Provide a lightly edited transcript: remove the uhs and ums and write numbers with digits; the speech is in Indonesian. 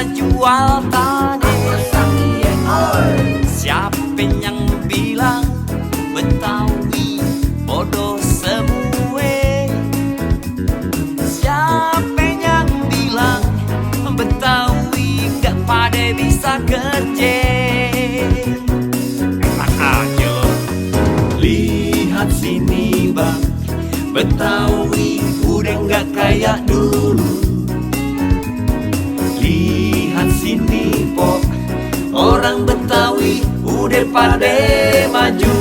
pada jual tanah. Siapa yang bilang Betawi bodoh semua? Siapa yang bilang Betawi gak pada bisa kerja? Enak aja lo. Lihat sini bang, Betawi udah gak kayak dulu. Lihat sini pok, orang Betawi udah pada maju.